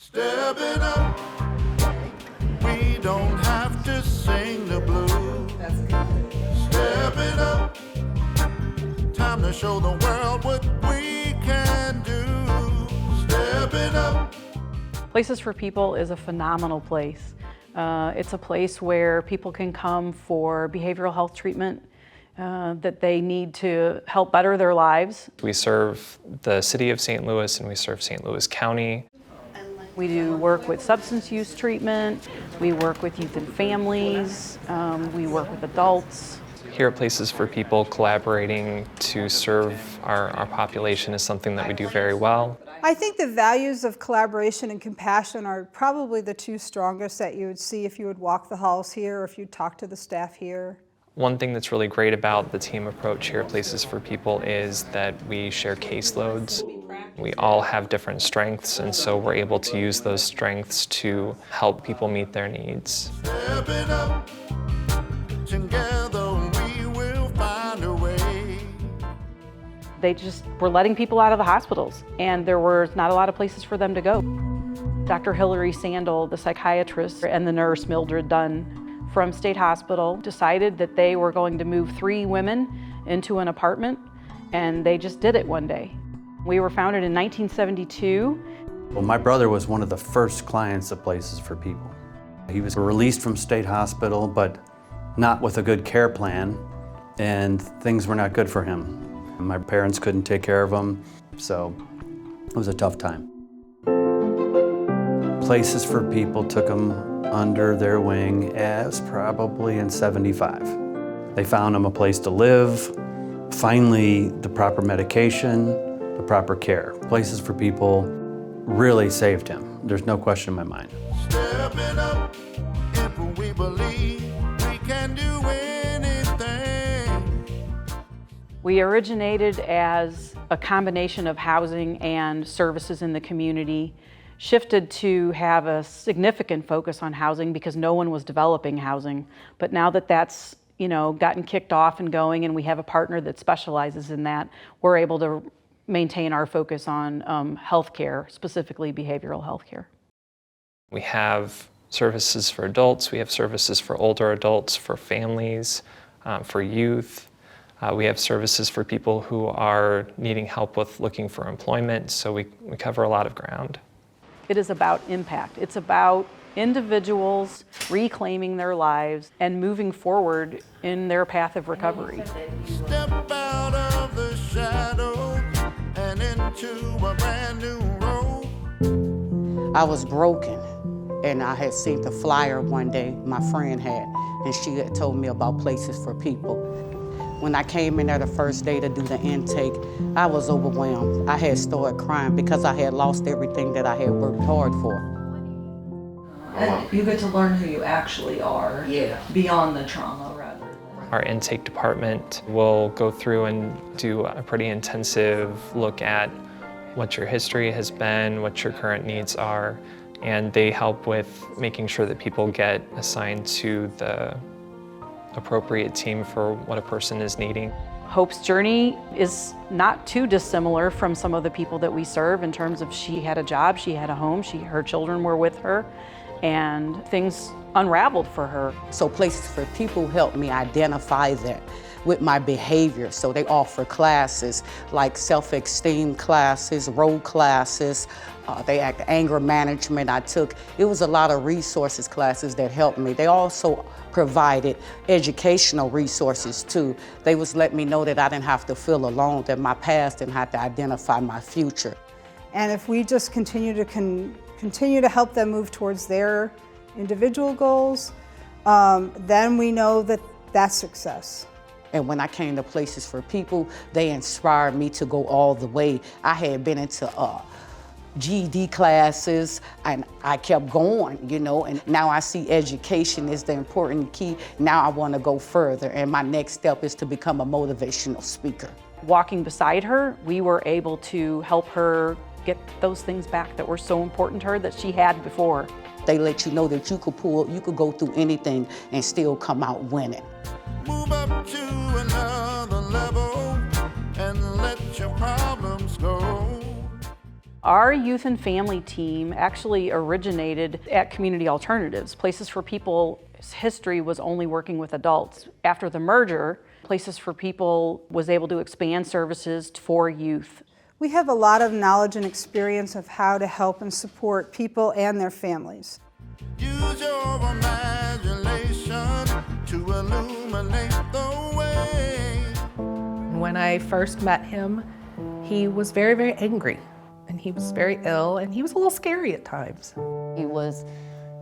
Stepping up, we don't have to sing the blues. Stepping up, time to show the world what we can do. Stepping up. Places for People is a phenomenal place. It's a place where people can come for behavioral health treatment that they need to help better their lives. We serve the city of St. Louis and we serve St. Louis County. We do work with substance use treatment, we work with youth and families, we work with adults. Here at Places for People, collaborating to serve our population is something that we do very well. I think the values of collaboration and compassion are probably the two strongest that you would see if you would walk the halls here or if you talk to the staff here. One thing that's really great about the team approach here at Places for People is that we share caseloads. We all have different strengths, and so we're able to use those strengths to help people meet their needs. Stepping up, together we will find a way. They just were letting people out of the hospitals, and there were not a lot of places for them to go. Dr. Hillary Sandel, the psychiatrist, and the nurse Mildred Dunn from State Hospital decided that they were going to move 3 women into an apartment, and they just did it one day. We were founded in 1972. Well, my brother was one of the first clients of Places for People. He was released from State Hospital, but not with a good care plan, and things were not good for him. My parents couldn't take care of him, so it was a tough time. Places for People took him under their wing as probably in '75. They found him a place to live, finally the proper medication, the proper care. Places for People really saved him. There's no question in my mind. Stepping up, if we believe we can do anything. We originated as a combination of housing and services in the community, shifted to have a significant focus on housing because no one was developing housing. But now that that's gotten kicked off and going, and we have a partner that specializes in that, we're able to maintain our focus on healthcare, specifically behavioral healthcare. We have services for adults, we have services for older adults, for families, for youth. We have services for people who are needing help with looking for employment, so we cover a lot of ground. It is about impact. It's about individuals reclaiming their lives and moving forward in their path of recovery. Step out of the shadow and into a brand new road. I was broken, and I had seen the flyer one day my friend had, and she had told me about Places for People. When I came in there the first day to do the intake, I was overwhelmed. I had started crying because I had lost everything that I had worked hard for. And you get to learn who you actually are, beyond the trauma, rather than... Our intake department will go through and do a pretty intensive look at what your history has been, what your current needs are, and they help with making sure that people get assigned to the appropriate team for what a person is needing. Hope's journey is not too dissimilar from some of the people that we serve in terms of she had a job, she had a home, her children were with her, and things unraveled for her. So Places for People helped me identify that with my behavior. So they offer classes like self-esteem classes, role classes, they act anger management I took. It was a lot of resources classes that helped me. They also provided educational resources too. They was letting me know that I didn't have to feel alone, that my past didn't have to identify my future. And if we just continue to help them move towards their individual goals, then we know that that's success. And when I came to Places for People, they inspired me to go all the way. I had been into GED classes, and I kept going, and now I see education is the important key. Now I want to go further, and my next step is to become a motivational speaker. Walking beside her, we were able to help her get those things back that were so important to her that she had before. They let you know that you could go through anything and still come out winning. Move up to another level and let your problems go. Our youth and family team actually originated at Community Alternatives. Places for People's history was only working with adults. After the merger, Places for People was able to expand services for youth. We have a lot of knowledge and experience of how to help and support people and their families. Use your imagination to illuminate the way. When I first met him, he was very, very angry, and he was very ill, and he was a little scary at times. He was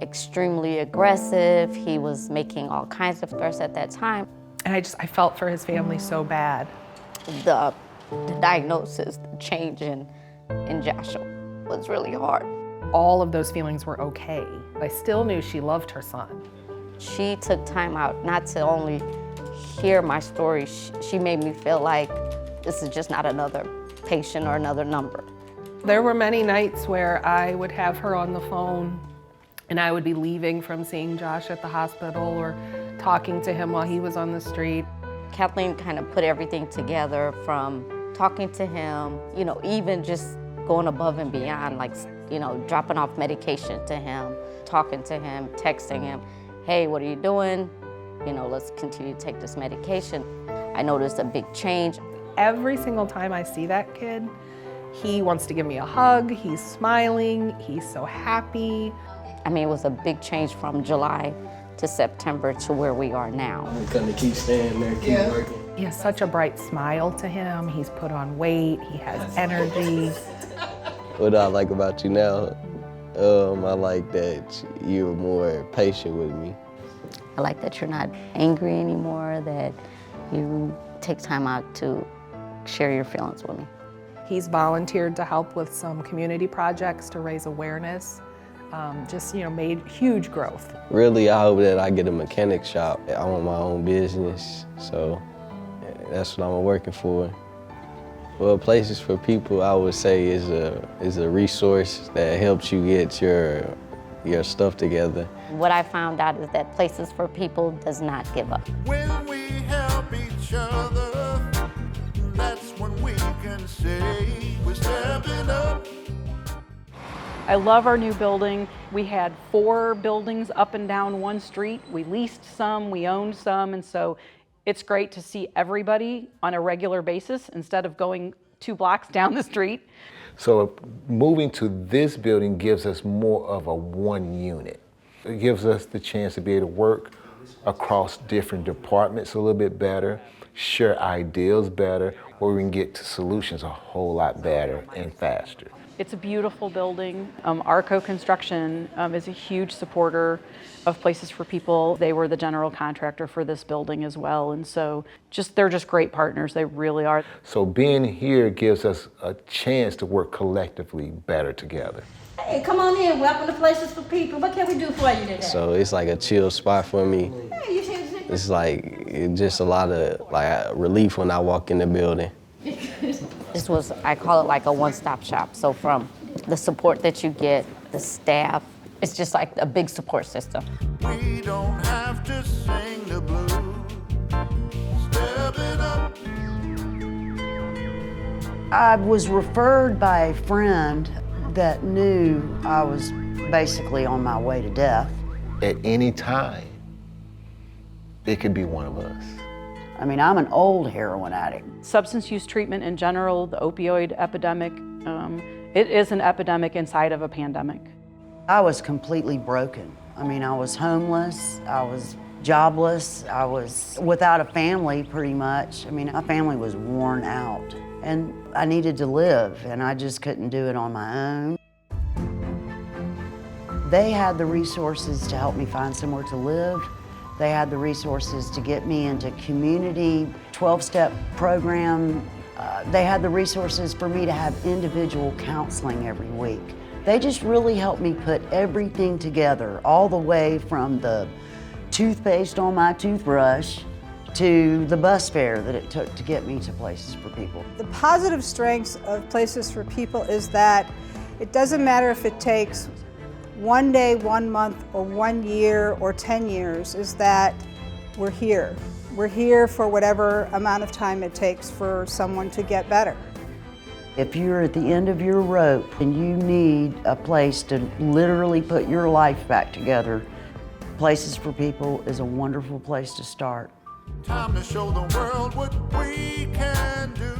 extremely aggressive. He was making all kinds of threats at that time. And I felt for his family so bad. The diagnosis, the change in Joshua was really hard. All of those feelings were okay. I still knew she loved her son. She took time out not to only hear my story, she made me feel like this is just not another patient or another number. There were many nights where I would have her on the phone and I would be leaving from seeing Josh at the hospital or talking to him while he was on the street. Kathleen kind of put everything together, from talking to him, even just going above and beyond, like, dropping off medication to him, talking to him, texting him, hey, what are you doing? Let's continue to take this medication. I noticed a big change. Every single time I see that kid, he wants to give me a hug, he's smiling, he's so happy. I mean, it was a big change from July to September to where we are now. I'm gonna keep staying there, keep working. He has such a bright smile to him, he's put on weight, he has energy. What I like about you now, I like that you're more patient with me. I like that you're not angry anymore, that you take time out to share your feelings with me. He's volunteered to help with some community projects to raise awareness. Made huge growth. Really, I hope that I get a mechanic shop. I want my own business, so that's what I'm working for. Well, Places for People, I would say, is a resource that helps you get your stuff together. What I found out is that Places for People does not give up. When we help each other, that's when we can say we're stepping up. I love our new building. We had 4 buildings up and down one street. We leased some, we owned some, and so it's great to see everybody on a regular basis instead of going 2 blocks down the street. So moving to this building gives us more of a one unit. It gives us the chance to be able to work across different departments a little bit better, share ideas better, where we can get to solutions a whole lot better and faster. It's a beautiful building. Arco Construction is a huge supporter of Places for People. They were the general contractor for this building as well, and so they're just great partners. They really are. So being here gives us a chance to work collectively better together. Hey, come on in. Welcome to Places for People. What can we do for you today? So it's like a chill spot for me. Hey, you should. It's just a lot of relief when I walk in the building. This was, I call it like a one-stop shop. So from the support that you get, the staff, it's just like a big support system. We don't have to sing the blues. Step it up. I was referred by a friend that knew I was basically on my way to death. At any time, it could be one of us. I mean, I'm an old heroin addict. Substance use treatment in general, the opioid epidemic, it is an epidemic inside of a pandemic. I was completely broken. I mean, I was homeless, I was jobless, I was without a family pretty much. I mean, my family was worn out and I needed to live and I just couldn't do it on my own. They had the resources to help me find somewhere to live. They had the resources to get me into community 12-step program. They had the resources for me to have individual counseling every week. They just really helped me put everything together, all the way from the toothpaste on my toothbrush to the bus fare that it took to get me to Places for People. The positive strengths of Places for People is that it doesn't matter if it takes 1 day, 1 month, or 1 year, or 10 years, is that we're here. We're here for whatever amount of time it takes for someone to get better. If you're at the end of your rope and you need a place to literally put your life back together, Places for People is a wonderful place to start. Time to show the world what we can do.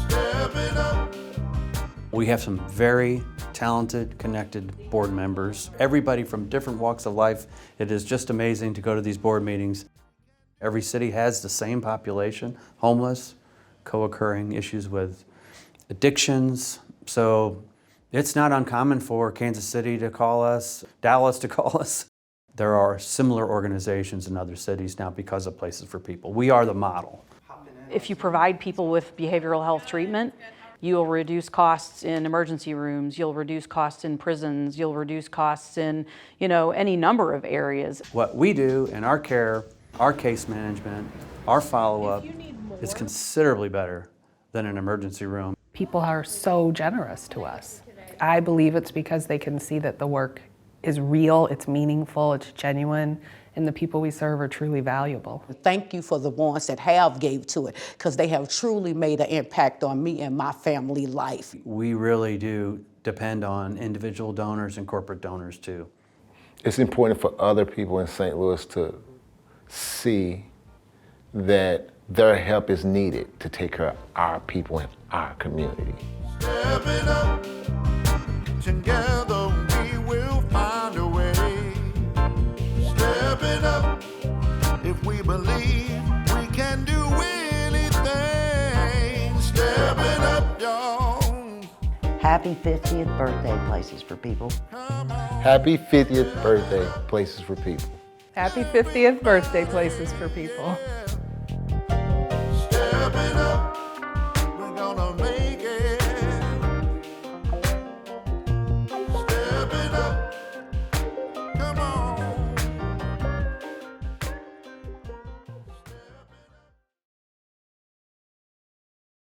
Step it up. We have some very talented, connected board members. Everybody from different walks of life. It is just amazing to go to these board meetings. Every city has the same population, homeless, co-occurring issues with addictions. So it's not uncommon for Kansas City to call us, Dallas to call us. There are similar organizations in other cities now because of Places for People. We are the model. If you provide people with behavioral health treatment, you'll reduce costs in emergency rooms, you'll reduce costs in prisons, you'll reduce costs in, any number of areas. What we do in our care, our case management, our follow-up is considerably better than an emergency room. People are so generous to us. I believe it's because they can see that the work is real, it's meaningful, it's genuine, and the people we serve are truly valuable. Thank you for the ones that have gave to it, because they have truly made an impact on me and my family life. We really do depend on individual donors and corporate donors too. It's important for other people in St. Louis to see that their help is needed to take care of our people in our community. Step it up. Together we will find a way. Step it up. If we believe we can do anything. Step it up, y'all. Happy 50th birthday, Places for People. Happy 50th birthday, Places for People. Happy 50th birthday, Places for People. Step it up. We're gonna make it. Step it up. Come on.